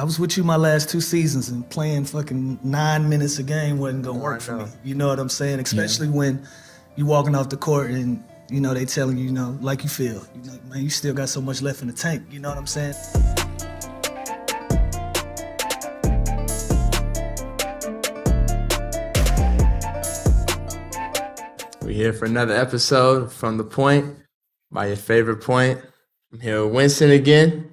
I was with you my last 2 seasons, and playing fucking 9 minutes a game wasn't gonna work for me. You know what I'm saying? Especially when you walking off the court and, you know, they telling you, you know, like you feel. You're like, man, you still got so much left in the tank. You know what I'm saying? We're here for another episode from The Point, by your favorite point. I'm here with Winston again.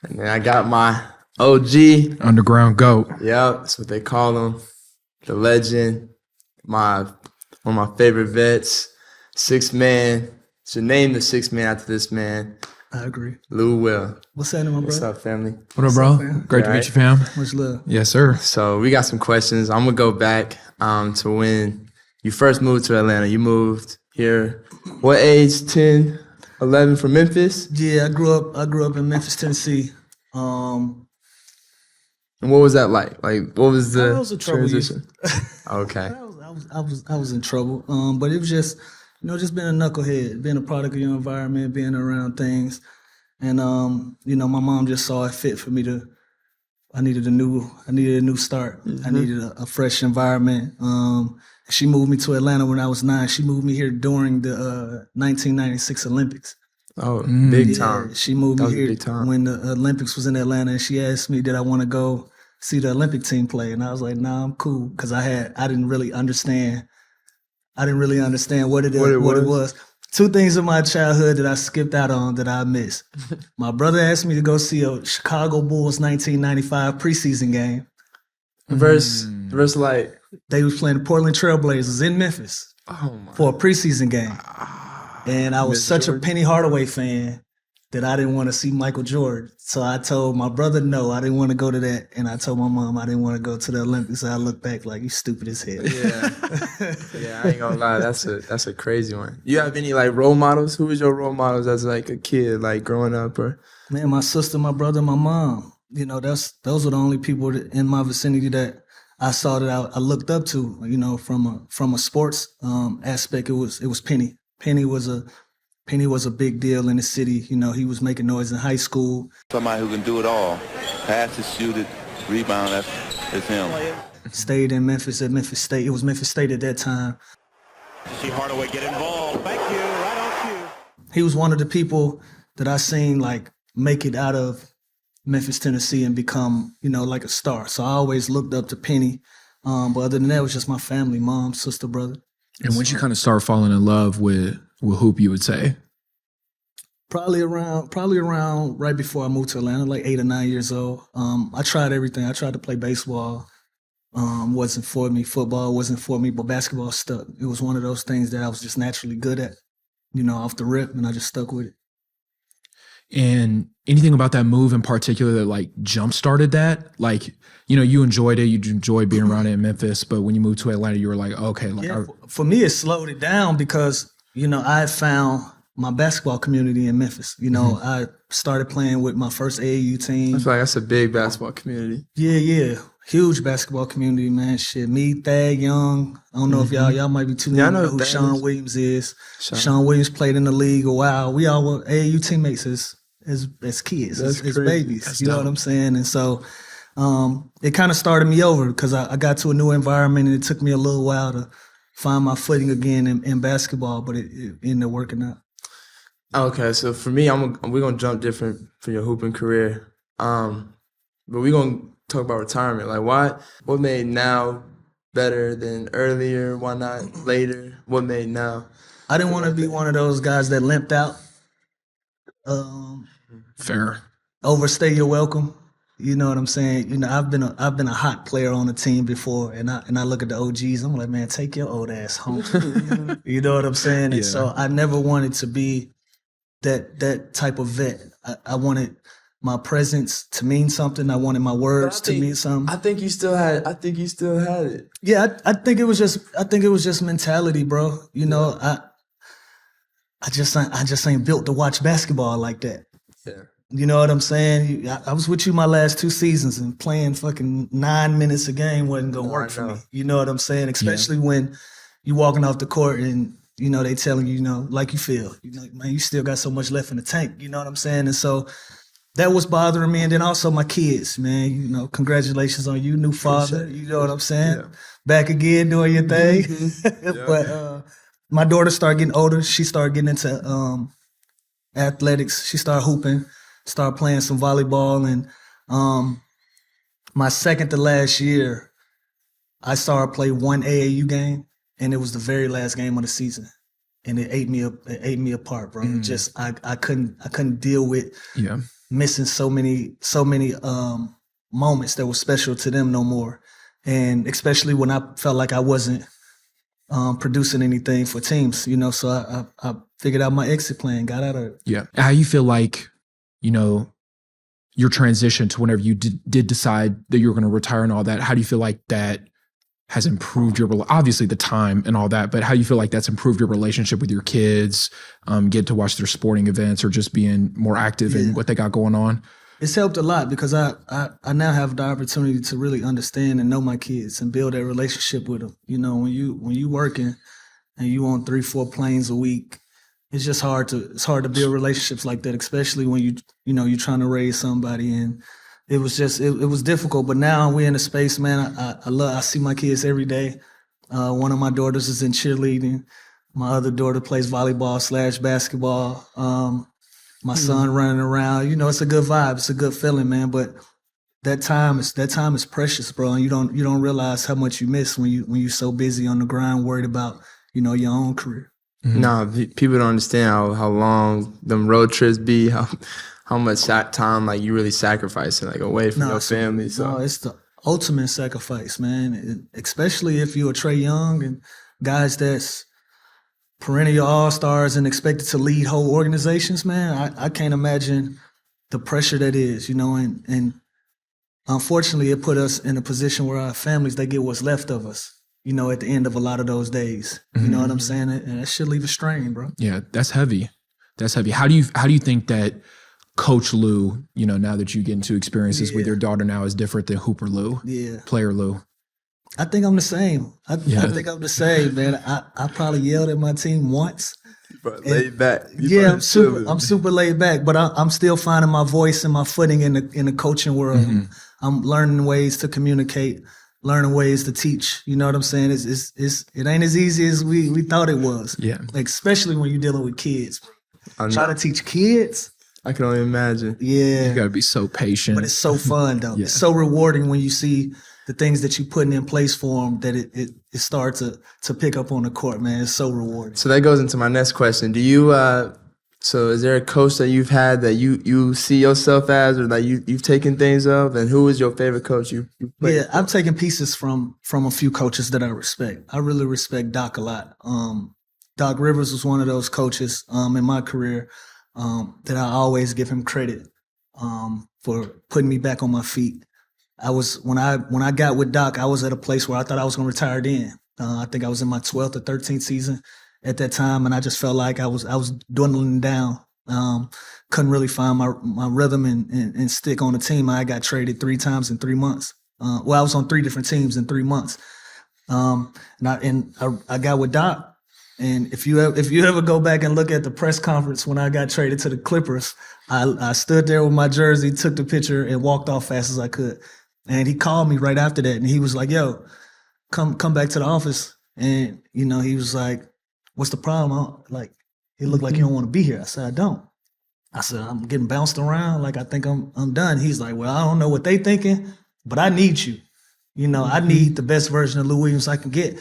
And then I got my OG. Underground GOAT. Yep, that's what they call him. The legend. One of my favorite vets. Sixth man. Should name the sixth man after this man. I agree. Lou Will. What's happening, my brother? What's up, family? What up, bro? fam? Great to meet you, fam. Much love. Yes, sir. So we got some questions. I'm going to go back to when you first moved to Atlanta. You moved here, what age? 10, 11 from Memphis? Yeah, I grew up in Memphis, Tennessee. And what was that like? Like, what was the I was a trouble transition? Okay. I was in trouble. But it was just, you know, just being a knucklehead, being a product of your environment, being around things. And you know, my mom just saw it fit for me to I needed a new start. Mm-hmm. I needed a fresh environment. She moved me to Atlanta when I was 9. She moved me here during the 1996 Olympics. Oh, big time. She moved me here when the Olympics was in Atlanta, and she asked me, did I want to go see the Olympic team play? And I was like, nah, I'm cool, because I didn't really understand what it was. 2 things in my childhood that I skipped out on that I missed. My brother asked me to go see a Chicago Bulls 1995 preseason game. Versus like they was playing the Portland Trailblazers in Memphis for a preseason game. And I was such a Penny Hardaway fan that I didn't want to see Michael Jordan. So I told my brother no, I didn't want to go to that. And I told my mom I didn't want to go to the Olympics. I look back like, you stupid as hell. Yeah, I ain't gonna lie. That's a crazy one. You have any like role models? Who was your role models as like a kid, like growing up? Or man, my sister, my brother, my mom. You know, those were the only people in my vicinity that I saw that I looked up to. You know, from a sports aspect, it was Penny. Penny was a big deal in the city. You know, he was making noise in high school. Somebody who can do it all. Pass it, shoot it, rebound, that's him. Stayed in Memphis at Memphis State. It was Memphis State at that time. See Hardaway get involved. Thank you. Right on cue. He was one of the people that I seen like make it out of Memphis, Tennessee and become, you know, like a star. So I always looked up to Penny. But other than that, it was just my family, mom, sister, brother. And once you kind of start falling in love with hoop, you would say? Probably around right before I moved to Atlanta, like 8 or 9 years old. I tried everything. I tried to play baseball. Wasn't for me. Football wasn't for me, but basketball stuck. It was one of those things that I was just naturally good at, you know, off the rip, and I just stuck with it. And anything about that move in particular that like jump-started that? Like, you know, you enjoyed it, you enjoyed being around it in Memphis, but when you moved to Atlanta, you were like, okay. Like, yeah, for me, it slowed it down because, you know, I found my basketball community in Memphis. You know, I started playing with my first AAU team. I feel like that's a big basketball community. Yeah. Huge basketball community, man. Shit, me, Trae Young. I don't know if y'all might be too young to know who Sean Williams is. Sean Williams played in the league a while. We all were AAU teammates as kids, as babies. You know what I'm saying? And so it kind of started me over because I got to a new environment and it took me a little while to find my footing again in basketball, but it ended up working out. Okay, so for me, we're gonna jump different for your hooping career, but we're gonna talk about retirement. Like, what made now better than earlier? Why not later? What made now? I didn't want to be one of those guys that limped out. Fair. Overstay your welcome. You know what I'm saying? You know, I've been a hot player on a team before, and I look at the OGs. I'm like, man, take your old ass home. You know what I'm saying? And so I never wanted to be that type of vet. I wanted my presence to mean something. I wanted my words to mean something. I think you still had it. Yeah, I think it was just mentality, bro. You know, I just ain't built to watch basketball like that. Yeah. You know what I'm saying? I was with you my last 2 seasons, and playing fucking 9 minutes a game wasn't gonna work for me. You know what I'm saying? Especially when you walking off the court and, you know, they telling you, you know, like you feel. You're like, man, you still got so much left in the tank. You know what I'm saying? And so that was bothering me. And then also my kids, man, you know, congratulations on you, new father. You know what I'm saying? Yeah. Back again doing your thing. Yeah. But my daughter started getting older. She started getting into athletics. She started hooping, started playing some volleyball. And my second to last year, I saw her play one AAU game, and it was the very last game of the season. And it ate me apart, bro. Just I couldn't deal with missing so many moments that were special to them no more. And especially when I felt like I wasn't producing anything for teams, you know. So I figured out my exit plan, got out of it. Yeah. How you feel like, you know, your transition to whenever you did decide that you were going to retire and all that, how do you feel like that has improved your, obviously the time and all that, but how you feel like that's improved your relationship with your kids, get to watch their sporting events or just being more active in what they got going on? It's helped a lot because I now have the opportunity to really understand and know my kids and build that relationship with them. You know, when you working and you on 3-4 planes a week, it's just hard to build relationships like that, especially when you're trying to raise somebody. And it was difficult, but now we're in a space, man. I see my kids every day. One of my daughters is in cheerleading. My other daughter plays volleyball/basketball. My son running around. You know, it's a good vibe. It's a good feeling, man. But that time is precious, bro. And you don't realize how much you miss when you're so busy on the grind, worried about, you know, your own career. No, people don't understand how long them road trips be, how much time like you really sacrificing like away from your family. So no, it's the ultimate sacrifice, man. Especially if you're a Trae Young and guys that's perennial all-stars and expected to lead whole organizations, man. I can't imagine the pressure that is, you know, and unfortunately it put us in a position where our families, they get what's left of us, you know, at the end of a lot of those days. You know what I'm saying? And that should leave a strain, bro. Yeah, that's heavy. That's heavy. How do you think that Coach Lou, you know, now that you get into experiences with your daughter now, is different than Hooper Lou, player Lou? I think I'm the same. I think I'm the same, man. I probably yelled at my team once. But laid back. I'm super laid back, but I'm still finding my voice and my footing in the coaching world. I'm learning ways to communicate, learning ways to teach. You know what I'm saying? It ain't as easy as we thought it was. Yeah. Like, especially when you're dealing with kids. Trying to teach kids. I can only imagine. Yeah. You got to be so patient. But it's so fun, though. It's so rewarding when you see the things that you're putting in place for them that it starts to pick up on the court, man. It's so rewarding. So that goes into my next question. Do you so is there a coach that you've had that you see yourself as, or that you've taken things of, and who is your favorite coach you played? Yeah, I've taken pieces from a few coaches that I respect. I really respect Doc a lot. Doc Rivers was one of those coaches in my career that I always give him credit for putting me back on my feet. When I got with Doc, I was at a place where I thought I was going to retire then. I think I was in my 12th or 13th season at that time, and I just felt like I was dwindling down. Couldn't really find my rhythm and stick on the team. I got traded 3 times in 3 months. I was on 3 different teams in 3 months. And I got with Doc. And if you ever go back and look at the press conference when I got traded to the Clippers, I stood there with my jersey, took the picture, and walked off fast as I could. And he called me right after that, and he was like, "Yo, come back to the office." And you know, he was like, "What's the problem?" It looked like you don't want to be here. I said, "I don't." I said, "I'm getting bounced around. Like I think I'm done." He's like, "Well, I don't know what they thinking, but I need you. You know, I need the best version of Lou Williams I can get."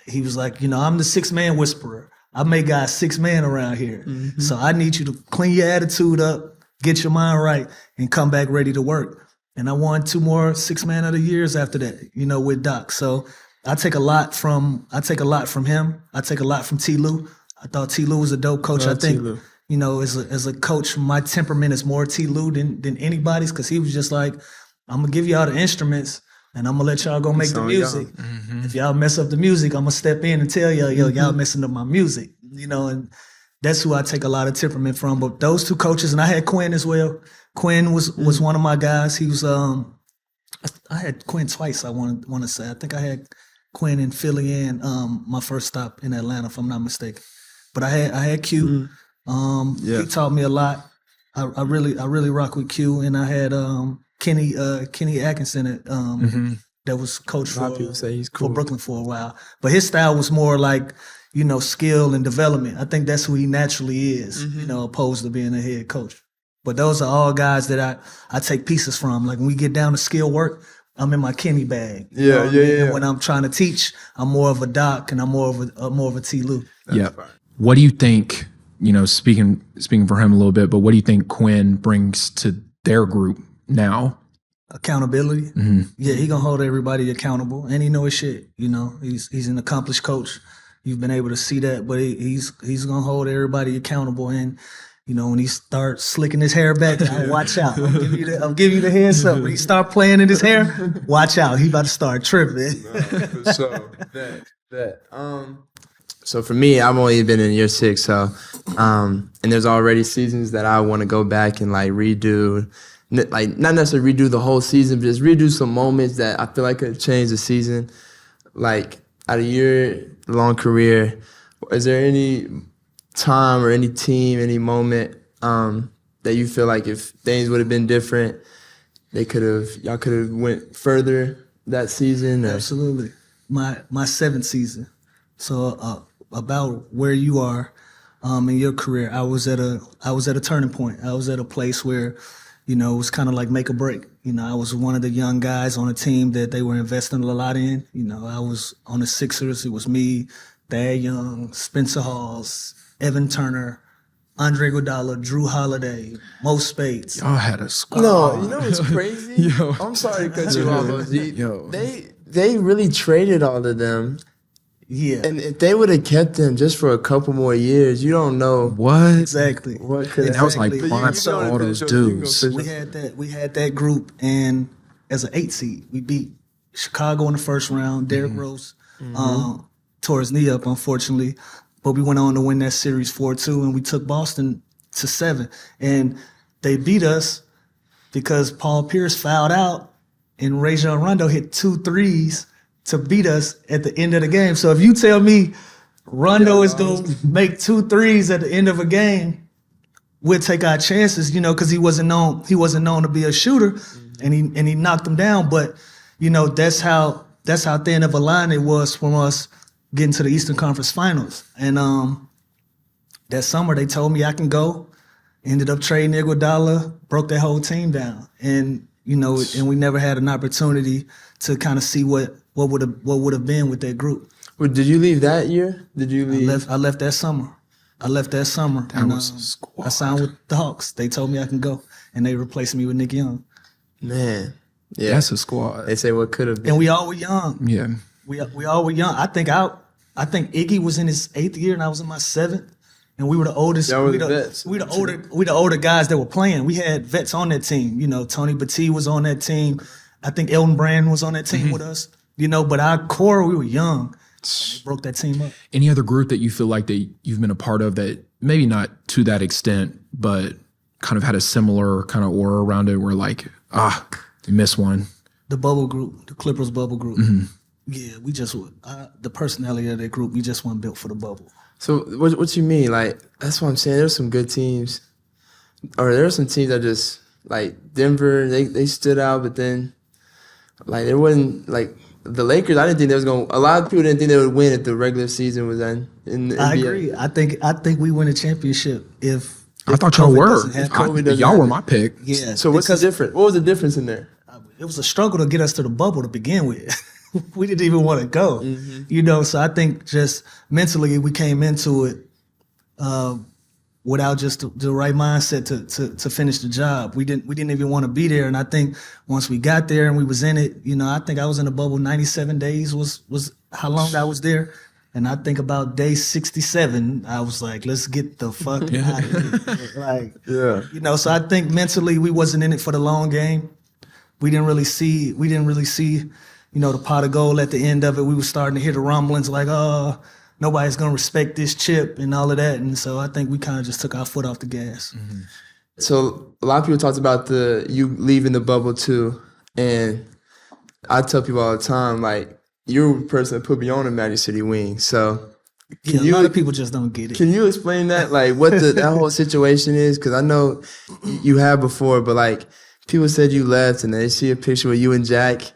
He was like, "You know, I'm the 6-man whisperer. I make guys 6-man around here. So I need you to clean your attitude up, get your mind right, and come back ready to work." And I won 2 more 6-man of the years after that, you know, with Doc. So I take a lot from him. I take a lot from T. Lou. I thought T. Lou was a dope coach. I think, you know, as a coach, my temperament is more T. Lou than anybody's, because he was just like, "I'm gonna give you all the instruments, and I'm gonna let y'all go make the music. If y'all mess up the music, I'm gonna step in and tell y'all, y'all messing up my music." You know, and that's who I take a lot of temperament from. But those 2 coaches, and I had Quin as well. Quin was one of my guys. He was I had Quin twice, I want to say. I think I had Quin in Philly and my first stop in Atlanta, if I'm not mistaken. But I had Q. He taught me a lot. I really rock with Q, and I had Kenny Atkinson that was coach A lot of people say he's cool. for Brooklyn for a while. But his style was more like, skill and development. I think that's who he naturally is, opposed to being a head coach. But those are all guys that I take pieces from. Like when we get down to skill work, I'm in my Kenny bag. Yeah. And when I'm trying to teach, I'm more of a Doc and I'm more of a T. Lou. Yeah. What do you think, speaking for him a little bit, but what do you think Quin brings to their group now? Accountability. Yeah, he gonna hold everybody accountable, and he know his shit. He's an accomplished coach. You've been able to see that, but he's gonna hold everybody accountable. And when he starts slicking his hair back, watch out. I'm giving you the heads up. When he start playing in his hair, watch out. He about to start tripping. For sure. That. So for me, I've only been in year 6, so and there's already seasons that I want to go back and like redo. Like not necessarily redo the whole season, but just redo some moments that I feel like could change the season. Like out of your long career, is there any time or any team, any moment that you feel like if things would have been different, y'all could have went further that season? Or? Absolutely. My 7th season. So about where you are in your career, I was at a turning point. I was at a place where it was kind of like make or break. I was one of the young guys on a team that they were investing a lot in. I was on the Sixers. It was me, Trae Young, Spencer Hawes, Evan Turner, Andre Iguodala, Drew Holiday, Mo Spates. Y'all had a squad. No, you know what's crazy? Yo. I'm sorry to cut you off, OG. They really traded all of them. Yeah. And if they would have kept them just for a couple more years, you don't know What? Exactly. what could And have that was like Exactly. prime So all those dudes. We had that group, and as an 8 seed, we beat Chicago in the first round. Derrick Rose tore his knee up, unfortunately, but we went on to win that series 4-2, and we took Boston to 7. And they beat us because Paul Pierce fouled out, and Rajon Rondo hit 2 threes to beat us at the end of the game. So if you tell me Rondo is going to make 2 threes at the end of a game, we'll take our chances, because he wasn't known to be a shooter, and he knocked them down. But that's how thin of a line it was from us getting to the Eastern Conference Finals. And that summer they told me I can go. Ended up trading Iguodala, broke that whole team down, and and we never had an opportunity to kind of see what would have been with that group. Well, did you leave that year? Did you leave? I left that summer. That was a squad. I signed with the Hawks. They told me I can go, and they replaced me with Nick Young. Man, yeah, That's a squad. They say what could have been. And we all were young. Yeah. We all were young. I think Iggy was in his 8th year, and I was in my 7th. And we were the oldest. Y'all were the vets. We the older guys that were playing. We had vets on that team. Tony Battie was on that team. I think Elton Brand was on that team with us. But our core, we were young. They broke that team up. Any other group that you feel like that you've been a part of that maybe not to that extent, but kind of had a similar kind of aura around it where like, you miss one? The bubble group, the Clippers bubble group. Yeah, we just the personality of that group, we just weren't built for the bubble. So what you mean? Like, that's what I'm saying. There's some good teams. Or there are some teams that just, like, Denver, they stood out, but then, like, there wasn't, like, the Lakers, I didn't think they was going to, a lot of people didn't think they would win if the regular season was in the NBA. I agree. I think we win a championship if I thought y'all COVID were. doesn't happen. Y'all were my pick. Yeah. So what's the difference? What was the difference in there? It was a struggle to get us to the bubble to begin with. We didn't even want to go, So I think just mentally we came into it without just the right mindset to finish the job. We didn't even want to be there. And I think once we got there and we was in it, I think I was in the bubble 97 days was how long I was there. And I think about day 67, I was like, let's get the fuck out of here. So I think mentally we wasn't in it for the long game. We didn't really see, the pot of gold at the end of it. We were starting to hear the rumblings like, oh, nobody's going to respect this chip and all of that. And so I think we kind of just took our foot off the gas. Mm-hmm. So a lot of people talked about you leaving the bubble too. And I tell people all the time, like, you're the person that put me on the Magic City wing. So Yeah, a lot of people just don't get it. Can you explain that? Like what that whole situation is? Because I know you have before, but like people said you left and they see a picture with you and Jack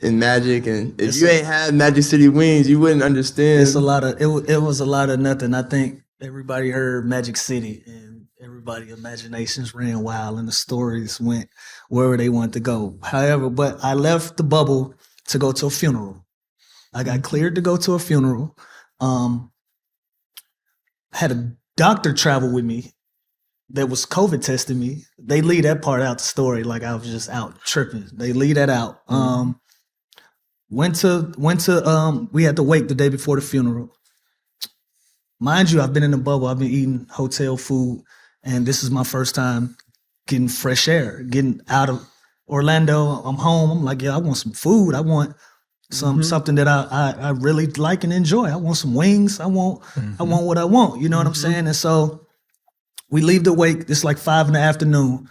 in Magic, and if you ain't had Magic City wings, you wouldn't understand. It's a lot of it was a lot of nothing. I think everybody heard Magic City and everybody's imaginations ran wild and the stories went wherever they wanted to go. However, but I left the bubble to go to a funeral. I got cleared to go to a funeral. Had a doctor travel with me that was COVID testing me. They leave that part out the story, like I was just out tripping. They leave that out. Went to we had to wake the day before the funeral. Mind you, I've been in the bubble. I've been eating hotel food, and this is my first time getting fresh air, getting out of Orlando. I'm home. I'm like, yeah, I want some food. I want something that I really like and enjoy. I want some wings. I want what I want. You know what I'm saying? And so we leave the wake. It's like 5 p.m.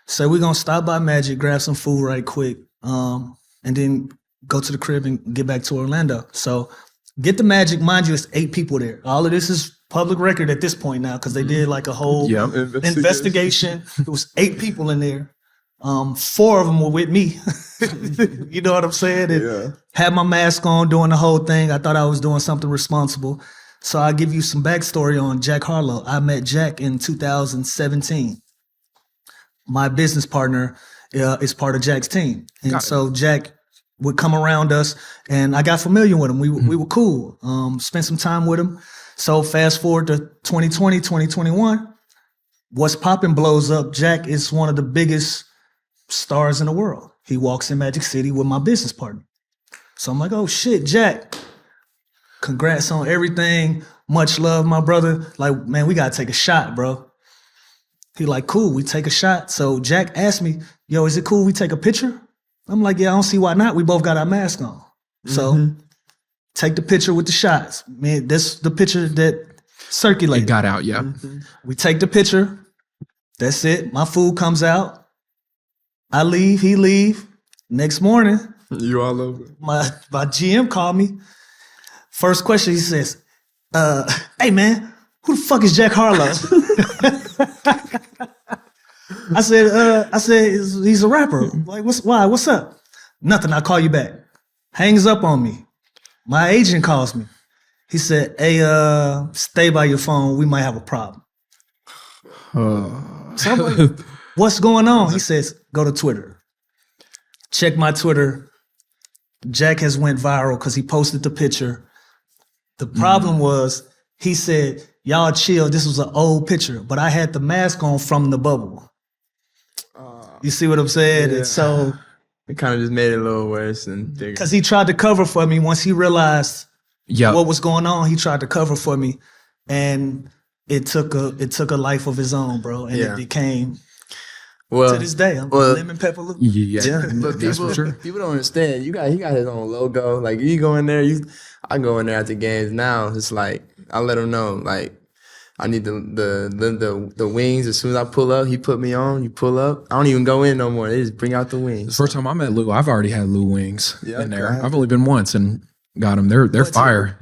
So we're gonna stop by Magic, grab some food right quick, and then go to the crib and get back to Orlando. So get the Magic. Mind you, it's 8 people there. All of this is public record at this point now because they did like a whole investigation. It was 8 people in there. 4 of them were with me. You know what I'm saying? And had my mask on doing the whole thing. I thought I was doing something responsible. So I'll give you some backstory on Jack Harlow. I met Jack in 2017. My business partner is part of Jack's team. And so Jack would come around us and I got familiar with him. We were cool. Spent some time with him. So fast forward to 2020, 2021. What's Poppin' blows up. Jack is one of the biggest stars in the world. He walks in Magic City with my business partner. So I'm like, oh shit, Jack. Congrats on everything. Much love, my brother. Like, man, we gotta take a shot, bro. He like, cool, we take a shot. So Jack asked me, yo, is it cool we take a picture? I'm like, yeah, I don't see why not. We both got our mask on. So take the picture with the shots. Man, that's the picture that circulated. It got out, yeah. We take the picture. That's it. My food comes out. I leave, he leave. Next morning, you all over. My GM called me. First question, he says, hey man, who the fuck is Jack Harlow? I said, he's a rapper. Like, why? What's up? Nothing, I'll call you back. Hangs up on me. My agent calls me. He said, hey, stay by your phone. We might have a problem. So I'm like, what's going on? He says, go to Twitter. Check my Twitter. Jack has went viral because he posted the picture. The problem was, he said, y'all chill. This was an old picture, but I had the mask on from the bubble. You see what I'm saying? Yeah. And so it kind of just made it a little worse and bigger. Because he tried to cover for me once he realized what was going on. He tried to cover for me, and it took a life of his own, bro. And it became to this day. I'm lemon pepper. Yeah, but people don't understand. He got his own logo. Like you go in there, I go in there at the games now. It's like I let him know, like I need the wings. As soon as I pull up, he put me on. You pull up. I don't even go in no more. They just bring out the wings. The first time I met Lou, I've already had Lou wings in there. I've only been once and got them. They're fire.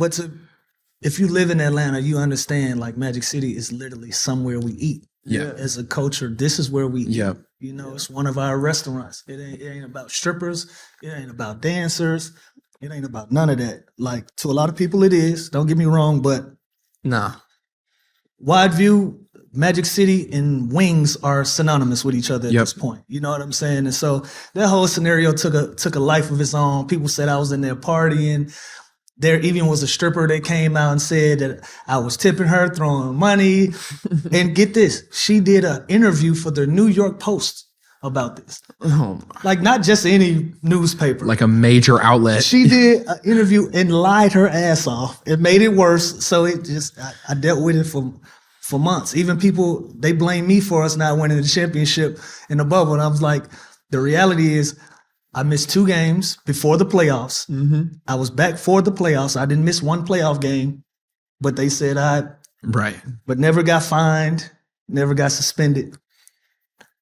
If you live in Atlanta, you understand. Like Magic City is literally somewhere we eat. Yeah. As a culture, this is where we eat. Yeah. You know, it's one of our restaurants. It ain't about strippers. It ain't about dancers. It ain't about none of that. Like to a lot of people, it is. Don't get me wrong, but nah. Wide View, Magic City, and wings are synonymous with each other at this point. You know what I'm saying? And so that whole scenario took a life of its own. People said I was in there partying. There even was a stripper that came out and said that I was tipping her, throwing money. And get this, she did an interview for the New York Post about this. Like not just any newspaper. Like a major outlet. She did an interview and lied her ass off. It made it worse. So it just, I dealt with it for months. Even people, they blame me for us not winning the championship in the bubble. And I was like, the reality is I missed 2 games before the playoffs. I was back for the playoffs. I didn't miss 1 playoff game, but they said but never got fined, never got suspended.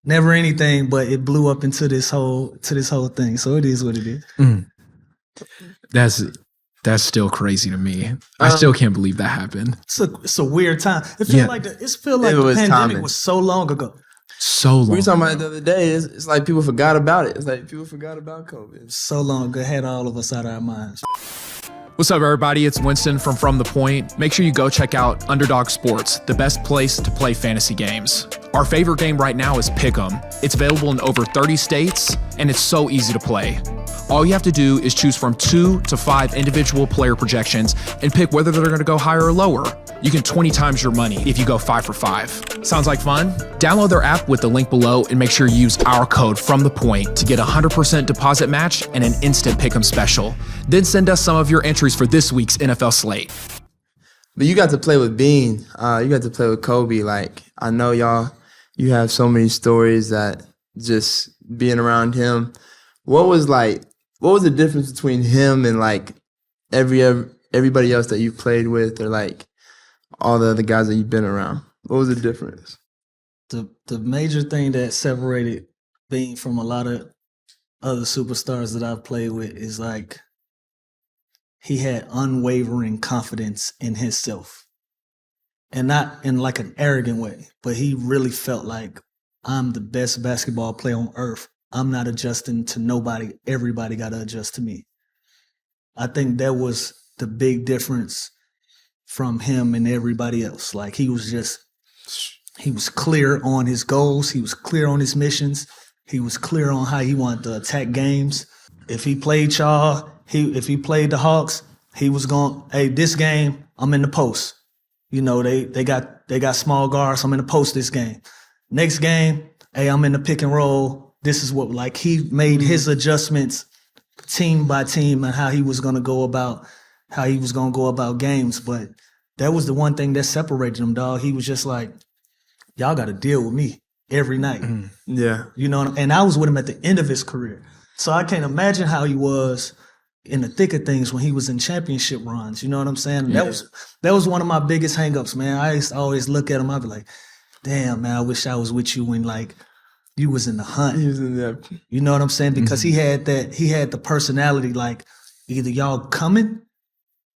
Never anything, but it blew up into this whole thing. So it is what it is. That's still crazy to me. I still can't believe that happened. It's a weird time. It feels like the pandemic timing. was so long ago. So long. We were talking about it the other day. It's like people forgot about it. It's like people forgot about COVID. So long ago, had all of us out of our minds. What's up, everybody? It's Winston from The Point. Make sure you go check out Underdog Sports, the best place to play fantasy games. Our favorite game right now is Pick'em. It's available in over 30 states, and it's so easy to play. All you have to do is choose from 2 to 5 individual player projections and pick whether they're going to go higher or lower. You can 20 times your money if you go 5 for 5. Sounds like fun? Download their app with the link below and make sure you use our code from The Point to get a 100% deposit match and an instant Pick'em special. Then send us some of your entries for this week's NFL slate. But you got to play with Bean. You got to play with Kobe. Like, I know you have so many stories that just being around him. What was the difference between him and like everybody else that you played with, or like all the other guys that you've been around? What was the difference? The major thing that separated Bean from a lot of other superstars that I've played with is like he had unwavering confidence in himself. And not in like an arrogant way, but he really felt like, I'm the best basketball player on earth. I'm not adjusting to nobody. Everybody got to adjust to me. I think that was the big difference from him and everybody else. Like he was clear on his goals. He was clear on his missions. He was clear on how he wanted to attack games. If he played y'all, if he played the Hawks, he was going, hey, this game, I'm in the post. You know, they got small guards. I'm in the post this game. Next game, hey, I'm in the pick and roll. This is what, like, he made his adjustments team by team and how he was going to go about games. But that was the one thing that separated him, dog. He was just like, y'all got to deal with me every night. Yeah. You know, and I was with him at the end of his career. So I can't imagine how he was in the thick of things when he was in championship runs. You know what I'm saying? Yeah. That was one of my biggest hangups, man. I used to always look at him. I'd be like, damn, man, I wish I was with you when, like, you was in the hunt. He was in that. You know what I'm saying? Because he had the personality, like, either y'all coming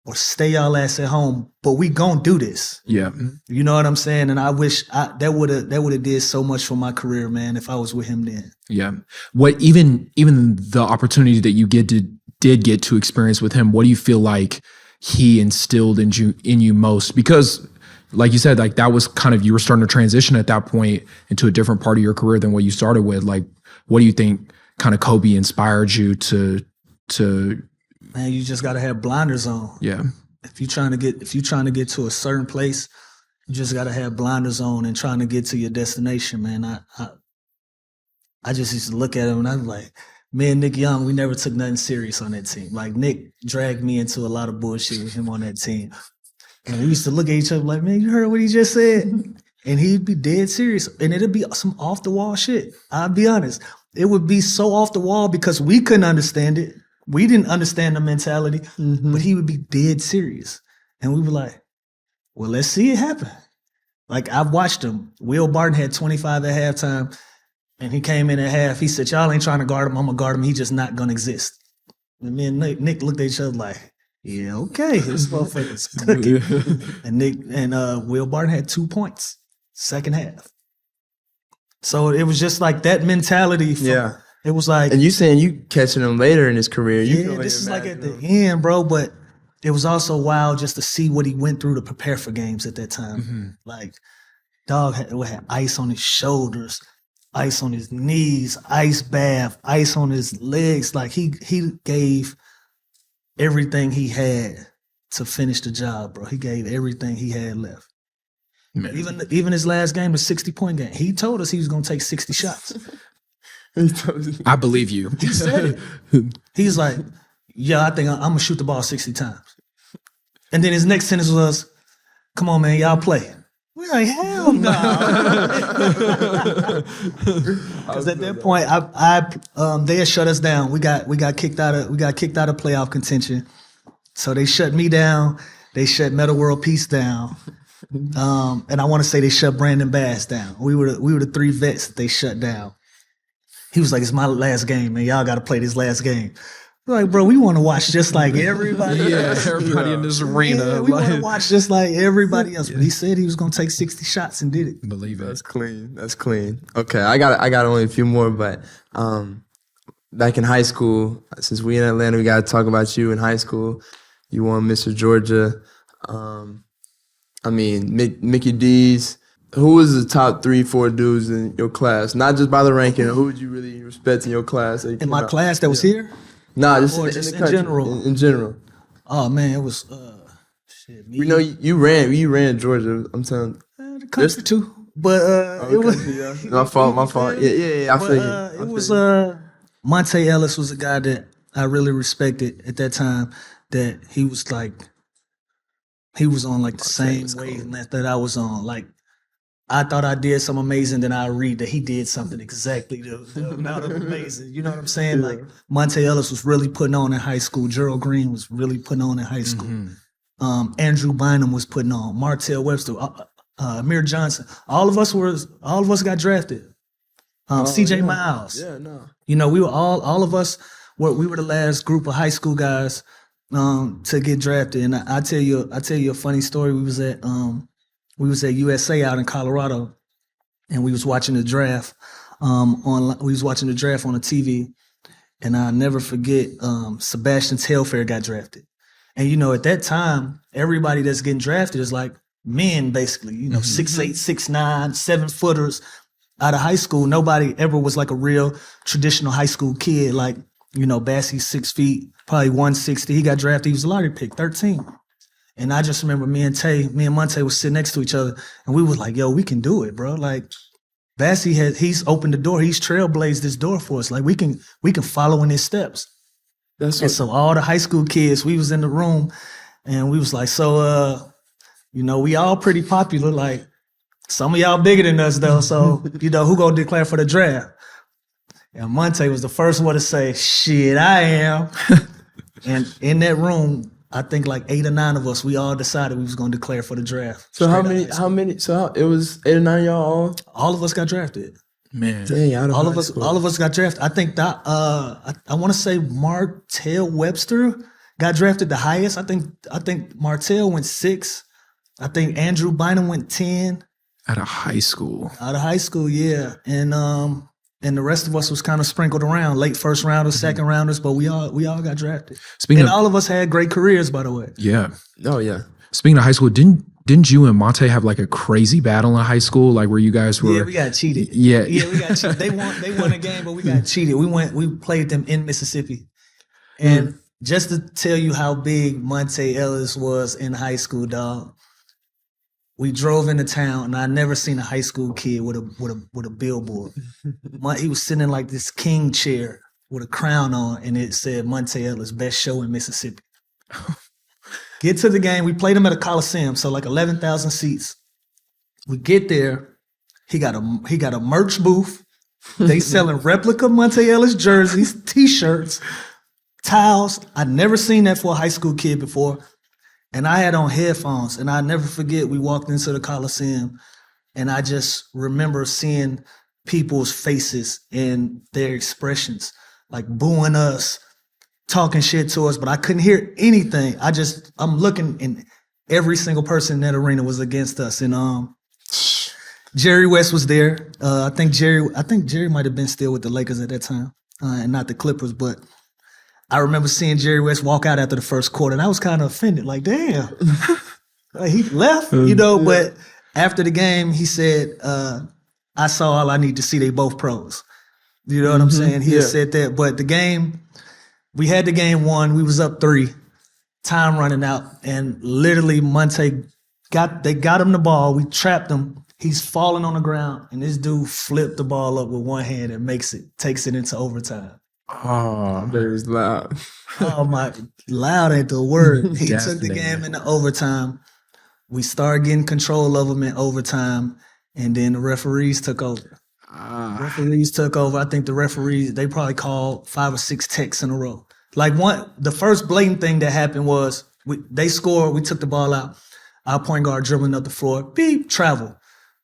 or stay y'all ass at home, but we gonna do this. Yeah. You know what I'm saying? And I wish that would have did so much for my career, man, if I was with him then. Yeah. What even the opportunity that you did get to experience with him, what do you feel like he instilled in you most? Because like you said, like that was kind of, you were starting to transition at that point into a different part of your career than what you started with. Like, what do you think kind of Kobe inspired you to? Man, you just got to have blinders on. Yeah. If you're trying to get to a certain place, you just got to have blinders on and trying to get to your destination, man. I just used to look at him and I was like, me and Nick Young, we never took nothing serious on that team. Like Nick dragged me into a lot of bullshit with him on that team. And we used to look at each other like, man, you heard what he just said? And he'd be dead serious. And it'd be some off the wall shit. I'll be honest. It would be so off the wall because we couldn't understand it. We didn't understand the mentality, but he would be dead serious. And we were like, well, let's see it happen. Like, I've watched him. Will Barton had 25 at halftime, and he came in at half. He said, y'all ain't trying to guard him. I'm going to guard him. He just not going to exist. And me and Nick looked at each other like, yeah, okay. This motherfucker's cooking. And Nick and Will Barton had 2 points, second half. So it was just like that mentality. Yeah. It was like, and you saying you catching him later in his career. Yeah, this is like at the end, bro. But it was also wild just to see what he went through to prepare for games at that time. Like, dog had ice on his shoulders, ice on his knees, ice bath, ice on his legs. Like he gave everything he had to finish the job, bro. He gave everything he had left. Man. Even his last game, the 60-point game, he told us he was going to take 60 shots. I believe you. He said it. He's like, yeah, I think I'm going to shoot the ball 60 times. And then his next sentence was, come on, man, y'all play. We're like, hell no. Because at that point, they had shut us down. We got kicked out of playoff contention. So they shut me down. They shut Metal World Peace down. And I want to say they shut Brandon Bass down. We were the 3 vets that they shut down. He was like, it's my last game, man. Y'all got to play this last game. We're like, bro, we want to watch just like everybody else. Everybody in this arena. Yeah, we want to watch just like everybody else. But he said he was going to take 60 shots and did it. Believe it. That's clean. That's clean. Okay, I got only a few more, but back in high school, since we in Atlanta, we got to talk about you in high school. You won Mr. Georgia. Mickey D's. Who was the top 3-4 dudes in your class? Not just by the ranking. Who would you really respect in your class? In my class that was here? Nah, just Just in in the country. general. In general. Oh man, it was me. We know you ran Georgia. I'm telling. The country too, but it was My fault. Yeah. I feel you. It was Monta Ellis was a guy that I really respected at that time. That he was on like the same wavelength that I was on. Like I thought I did something amazing, then I read that he did something exactly the amount of amazing. You know what I'm saying? Like Monta Ellis was really putting on in high school. Gerald Green was really putting on in high school. Andrew Bynum was putting on. Martell Webster, Amir Johnson. All of us got drafted. CJ Miles. Yeah, no. You know, we were all of us. We were the last group of high school guys to get drafted. And I tell you a funny story. We was at USA out in Colorado, and we was watching the draft on the TV, and I'll never forget Sebastian Telfair got drafted. And you know, at that time, everybody that's getting drafted is like men, basically. You know, 6'8", 6'9", 7-footers out of high school. Nobody ever was like a real traditional high school kid. Like, you know, Bassie's 6 feet, probably 160. He got drafted. He was a lottery pick, 13. And I just remember me and Monta was sitting next to each other, and we was like, yo, we can do it, bro. Like, he's opened the door. He's trailblazed this door for us. Like, we can follow in his steps. And so all the high school kids, we was in the room, and we was like, you know, we all pretty popular. Like, some of y'all bigger than us, though. So, you know, who gonna declare for the draft? And Monta was the first one to say, shit, I am. And in that room, I think like 8 or 9 of us, we all decided we was going to declare for the draft. So how many? So it was 8 or 9 of y'all all? All of us got drafted. Man, dang, all of us got drafted. I think that I want to say Martell Webster got drafted the highest. I think Martell went 6. I think Andrew Bynum went 10. Out of high school. Yeah. And the rest of us was kind of sprinkled around, late first rounders, second rounders, but we all got drafted. All of us had great careers, by the way. Yeah. Oh yeah. Speaking of high school, didn't you and Monta have like a crazy battle in high school, like where you guys were? Yeah, we got cheated. Yeah, we got cheated. They won a game, but we got cheated. We played them in Mississippi, and just to tell you how big Monta Ellis was in high school, dog. We drove into town, and I never seen a high school kid with a billboard. He was sitting in like this king chair with a crown on, and it said Monta Ellis, best show in Mississippi. Get to the game. We played him at a Coliseum, so like 11,000 seats. We get there. He got a merch booth. They selling replica Monta Ellis jerseys, T-shirts, towels. I'd never seen that for a high school kid before. And I had on headphones, and I never forget, we walked into the Coliseum, and I just remember seeing people's faces and their expressions, like booing us, talking shit to us, but I couldn't hear anything. I'm looking, and every single person in that arena was against us. And Jerry West was there. I think Jerry might have been still with the Lakers at that time, and not the Clippers, but I remember seeing Jerry West walk out after the first quarter, and I was kind of offended, like, damn. Like, he left, you know, but after the game, he said, I saw all I need to see, they both pros. You know what I'm saying? He had said that, but we had the game won, we was up 3, time running out, and literally Monta they got him the ball, we trapped him, he's falling on the ground, and this dude flipped the ball up with one hand and takes it into overtime. Oh, that was loud. Oh my, loud ain't the word. He took the game into overtime. We started getting control of them in overtime, and then the referees took over. I think the referees, they probably called 5 or 6 techs in a row. Like the first blatant thing that happened was they scored, we took the ball out. Our point guard dribbling up the floor, beep, travel.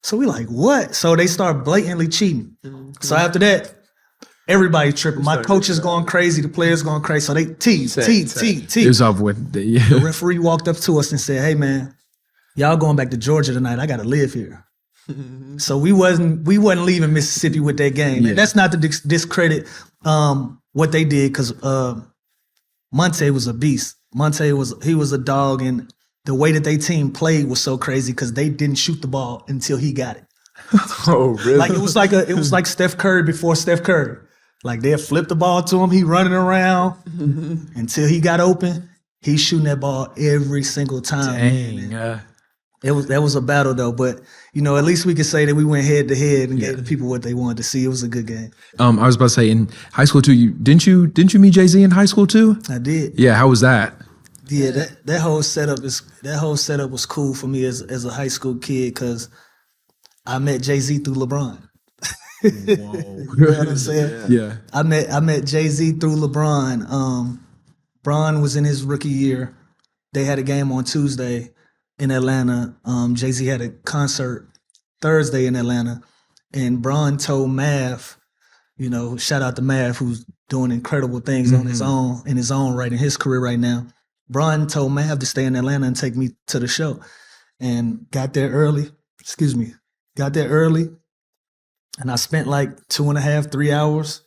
So we like, what? So they start blatantly cheating. So after that, Everybody tripping. My coach is going crazy. The players going crazy. So they T. It was over with. The referee walked up to us and said, "Hey man, y'all going back to Georgia tonight. I got to live here." So we wasn't leaving Mississippi with that game. Yeah. And that's not to discredit what they did, because Monta was a beast. He was a dog, and the way that they team played was so crazy because they didn't shoot the ball until he got it. Oh, really? Like it was like Steph Curry before Steph Curry. Like they'd flip the ball to him, he running around until he got open. He's shooting that ball every single time. Dang. That was a battle though, but at least we could say that we went head to head and gave the people what they wanted to see. It was a good game. I was about to say, in high school too, didn't you meet Jay-Z in high school too? I did. Yeah, how was that? Yeah, that whole setup was cool for me as a high school kid, because I met Jay-Z through LeBron. Whoa. You know what I'm saying? Yeah. I met Jay-Z through LeBron. Bron was in his rookie year. They had a game on Tuesday in Atlanta. Jay-Z had a concert Thursday in Atlanta, and Bron told Mav, shout out to Mav, who's doing incredible things on his own right in his career right now. Bron told Mav to stay in Atlanta and take me to the show, and got there early. And I spent like 2.5, 3 hours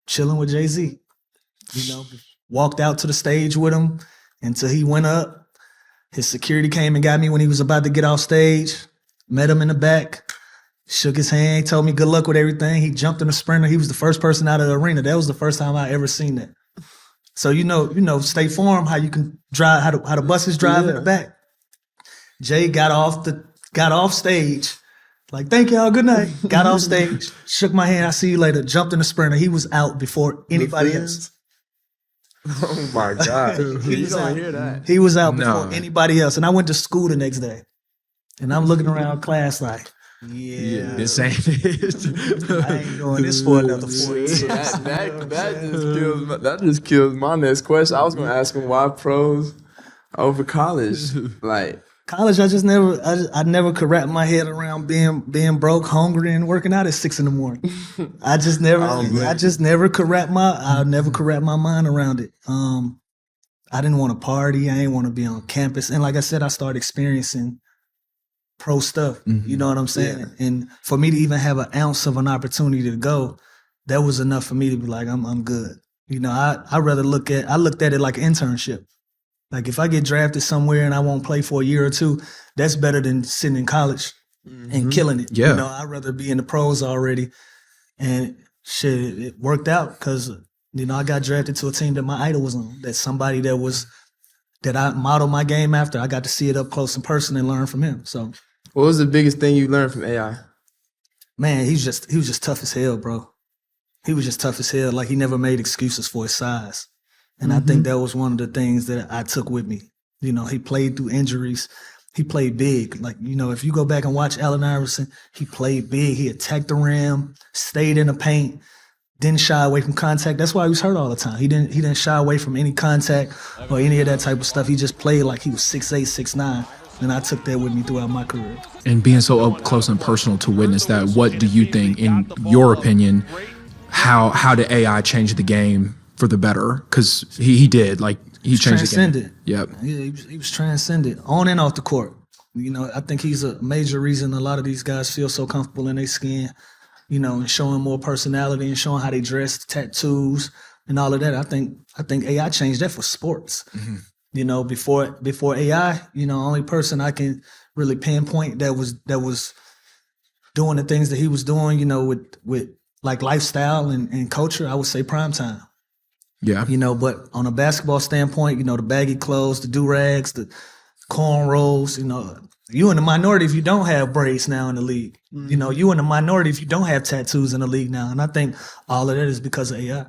chilling with Jay-Z. Walked out to the stage with him until he went up. His security came and got me when he was about to get off stage. Met him in the back, shook his hand, told me good luck with everything. He jumped in the sprinter. He was the first person out of the arena. That was the first time I ever seen that. So State Farm, how you can drive, how the buses drive in the back. Jay got off stage. Like, thank y'all, good night. Got off stage, shook my hand, I see you later, jumped in the sprinter. He was out before anybody else. Oh my God. He don't hear that. He was out before anybody else. And I went to school the next day. And I'm looking around class like, this ain't it. I ain't doing this for another 4 years. That just kills my next question. I was going to ask him why pros over college. Like, college, I never could wrap my head around being broke, hungry, and working out at 6 a.m. I just never could wrap my mind around it. I didn't want to party. I didn't want to be on campus. And like I said, I started experiencing pro stuff. You know what I'm saying? Yeah. And for me to even have an ounce of an opportunity to go, that was enough for me to be like, I'm good. I looked at it like an internship. Like if I get drafted somewhere and I won't play for a year or two, that's better than sitting in college and killing it. Yeah. I'd rather be in the pros already. And shit, it worked out because, I got drafted to a team that my idol was on. That's somebody that I modeled my game after. I got to see it up close and personal and learn from him. So, what was the biggest thing you learned from AI? Man, he was just tough as hell, bro. He was just tough as hell. Like he never made excuses for his size. And I think that was one of the things that I took with me. He played through injuries. He played big. Like, if you go back and watch Allen Iverson, he played big. He attacked the rim, stayed in the paint, didn't shy away from contact. That's why he was hurt all the time. He didn't shy away from any contact or any of that type of stuff. He just played like he was 6'8", 6'9". And I took that with me throughout my career. And being so up close and personal to witness that, what do you think, in your opinion, how did AI change the game for the better? Because he did, like he changed the game. Yep. Yeah, he was transcended on and off the court. I think he's a major reason a lot of these guys feel so comfortable in their skin, and showing more personality and showing how they dress, tattoos and all of that. I think AI changed that for sports. Before AI, only person I can really pinpoint that was doing the things that he was doing, with like lifestyle and culture, I would say primetime. Yeah. But on a basketball standpoint, the baggy clothes, the do-rags, the cornrows, you in the minority if you don't have braids now in the league. You in the minority if you don't have tattoos in the league now. And I think all of that is because of AI.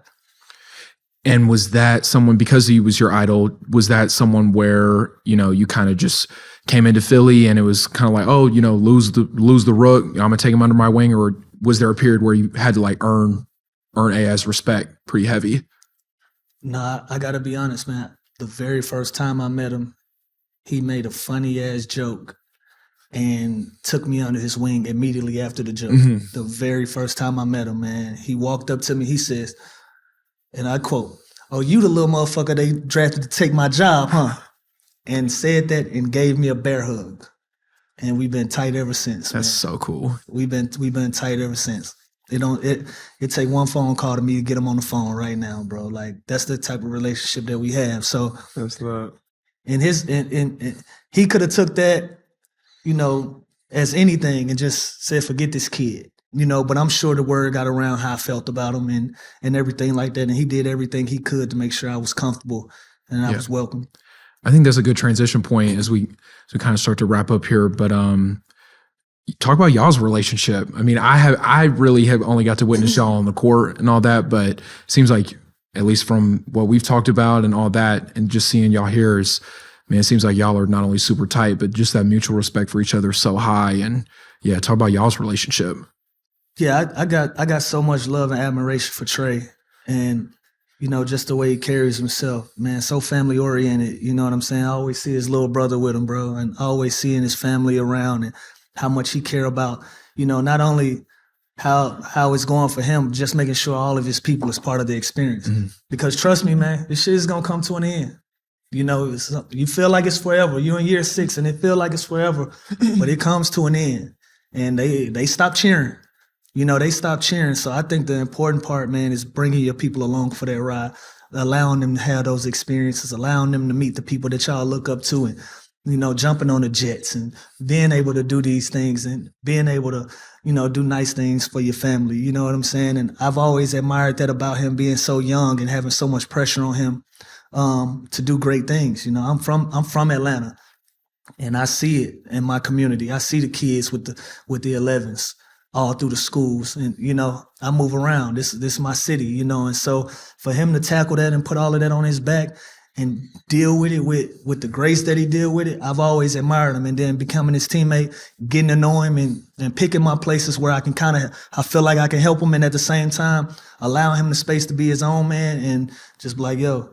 And was that someone, because he was your idol, was that someone where, you kind of just came into Philly and it was kind of like, oh, lose the rook, I'm going to take him under my wing? Or was there a period where you had to like earn AI's respect pretty heavy? Nah, I got to be honest, man. The very first time I met him, he made a funny ass joke and took me under his wing immediately after the jump. The very first time I met him, man, he walked up to me, he says, and I quote, "Oh, you the little motherfucker they drafted to take my job, huh?" And said that and gave me a bear hug. And we've been tight ever since. That's man. so cool. We've been tight ever since. It take one phone call to me to get him on the phone right now, bro. Like that's the type of relationship that we have. So That's love. and he could have took that, as anything and just said, forget this kid. But I'm sure the word got around how I felt about him and everything like that. And he did everything he could to make sure I was comfortable and I was welcome. I think that's a good transition point as we kind of start to wrap up here. But talk about y'all's relationship. I mean, I really have only got to witness y'all on the court and all that, but it seems like, at least from what we've talked about and all that, and just seeing y'all here is, man, it seems like y'all are not only super tight, but just that mutual respect for each other is so high. And yeah, talk about y'all's relationship. Yeah, I got so much love and admiration for Trae, and just the way he carries himself, man, so family oriented. You know what I'm saying? I always see his little brother with him, bro, and always seeing his family around and how much he care about, not only how it's going for him, just making sure all of his people is part of the experience. Because trust me, man, this shit is gonna come to an end. You feel like it's forever. You're in year 6 and it feel like it's forever, but it comes to an end. And they stop cheering. They stop cheering. So I think the important part, man, is bringing your people along for that ride, allowing them to have those experiences, allowing them to meet the people that y'all look up to, and jumping on the jets and being able to do these things and being able to, do nice things for your family. You know what I'm saying? And I've always admired that about him being so young and having so much pressure on him to do great things. I'm from Atlanta, and I see it in my community. I see the kids with the 11s all through the schools, and I move around. This is my city, and so for him to tackle that and put all of that on his back and deal with it with the grace that he deal with it, I've always admired him. And then becoming his teammate, getting to know him and picking my places where I can I feel like I can help him, and at the same time allowing him the space to be his own man and just be like, yo,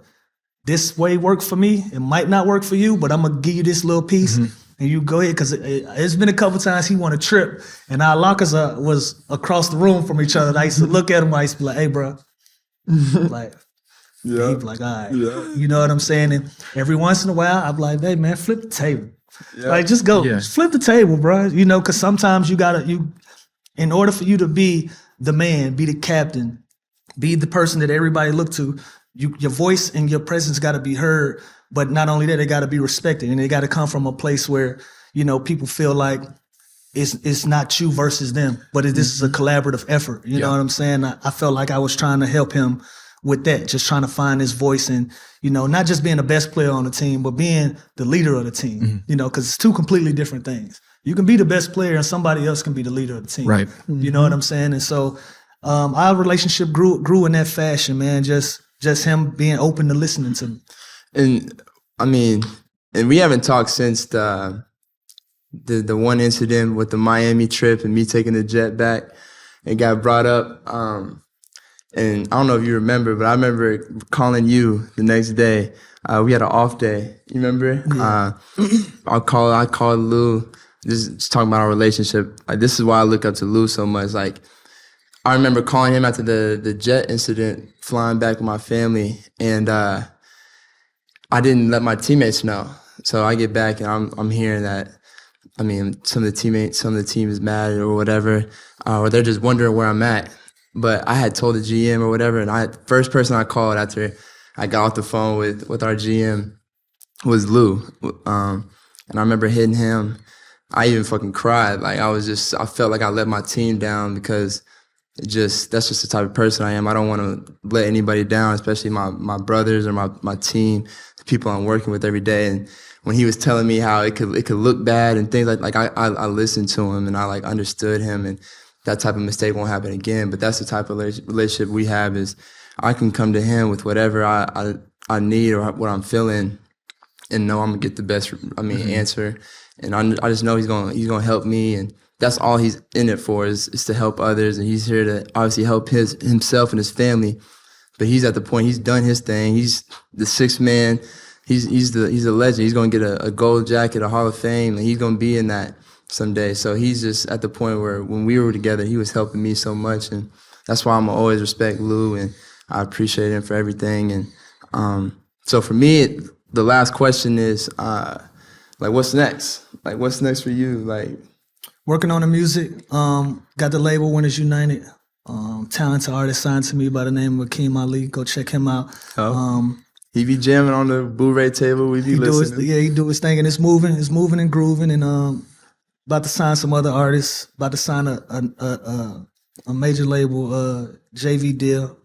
this way worked for me. It might not work for you, but I'm gonna give you this little piece. And you go ahead, because it's been a couple times he won a trip, and our lockers was across the room from each other. And I used to look at him, I used to be like, hey, bro. Like, yeah. He'd be like, all right. Yeah. You know what I'm saying? And every once in a while, I'd be like, hey, man, flip the table. Yeah. Like, just go. Yeah. Just flip the table, bro. Because sometimes in order for you to be the man, be the captain, be the person that everybody look to, your voice and your presence got to be heard. But not only that, it got to be respected, and it got to come from a place where, people feel like it's not you versus them, but this is a collaborative effort. You know what I'm saying? I felt like I was trying to help him with that, just trying to find his voice and, not just being the best player on the team, but being the leader of the team, because it's two completely different things. You can be the best player and somebody else can be the leader of the team. Right. You know what I'm saying? And so our relationship grew in that fashion, man, just him being open to listening to me. And I mean, and we haven't talked since the one incident with the Miami trip and me taking the jet back. It got brought up. And I don't know if you remember, but I remember calling you the next day. We had an off day. You remember? Yeah. I called Lou. Just talking about our relationship. Like, this is why I look up to Lou so much. Like, I remember calling him after the jet incident, flying back with my family, and I didn't let my teammates know. So I get back and I'm hearing that, I mean, some of the team is mad or whatever, or they're just wondering where I'm at. But I had told the GM or whatever, and first person I called after I got off the phone with our GM was Lou. And I remember hitting him. I even fucking cried. Like, I felt like I let my team down because that's just the type of person I am. I don't want to let anybody down, especially my brothers or my team, the people I'm working with every day. And when he was telling me how it could look bad and things like I listened to him and I like understood him, and that type of mistake won't happen again. But that's the type of relationship we have, is I can come to him with whatever I need or what I'm feeling and know I'm gonna get the best answer. And I just know he's gonna help me, and that's all he's in it for, is to help others. And he's here to obviously help himself and his family. But he's at the point, he's done his thing. He's the sixth man. He's a legend. He's gonna get a gold jacket, a Hall of Fame, and he's gonna be in that someday. So he's just at the point where when we were together, he was helping me so much, and that's why I'm gonna always respect Lou, and I appreciate him for everything. And so for me, the last question is like, what's next? Like, what's next for you? Like, working on the music. Got the label Winners United. Talented artist signed to me by the name of Akeem Ali. Go check him out. He be jamming on the Blu-ray table. We be listening. He do his thing, and it's moving and grooving. And about to sign some other artists. About to sign a major label JV deal.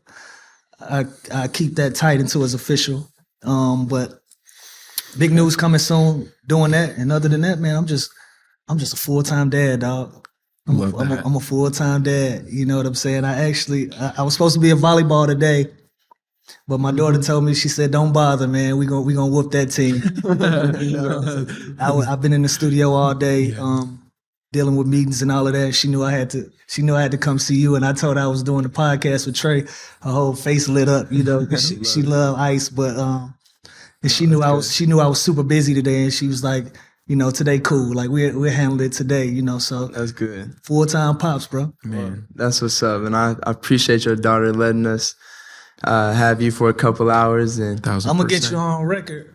I keep that tight until it's official. But big news coming soon. Doing that, and other than that, man, I'm just a full-time dad, dog. I'm a full-time dad. You know what I'm saying? I was supposed to be a volleyball today, but my daughter told me, she said, "Don't bother, man. We gonna whoop that team." You know, I've been in the studio all day, dealing with meetings and all of that. She knew I had to come see you, and I told her I was doing the podcast with Trae. Her whole face lit up. You know, she loved ice, but and she knew I was super busy today, and she was like, you know, today cool. Like we're handling it today, you know. So that's good. Full-time pops, bro. Man, that's what's up. And I appreciate your daughter letting us have you for a couple hours. And I'm gonna get you on record.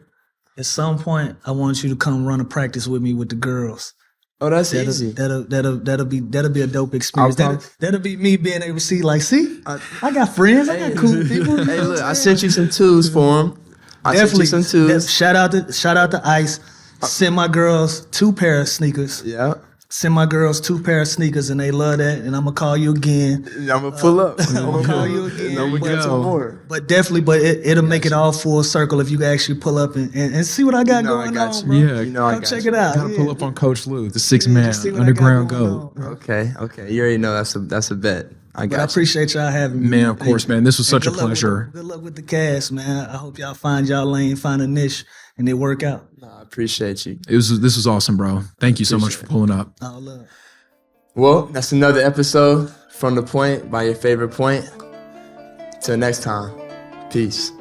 At some point, I want you to come run a practice with me with the girls. Oh, that's easy. That'll be a dope experience. That'll be me being able to see, like, I got friends, I got cool people. Hey, look, I sent you some twos for them. Definitely some twos. Shout out to Ice. Send my girls 2 pair of sneakers. Yeah. Send my girls 2 pair of sneakers, and they love that. And I'm gonna call you again. I'm gonna pull up. I'm gonna call you again. I'm gonna get some more. But definitely, it'll make it all full circle if you actually pull up and see what I got going on, bro. Yeah, come check it out. Gotta pull up on Coach Lou, the 6th man, underground GOAT. Okay. You already know that's a bet. I appreciate y'all having me. Man, of course, man. This was such a pleasure. Good luck with the cast, man. I hope y'all find y'all lane, find a niche, and it work out. I appreciate you. This was awesome, bro. Thank you so much for pulling up. All love. Well, that's another episode From the Point by Your Favorite Point. Till next time, peace.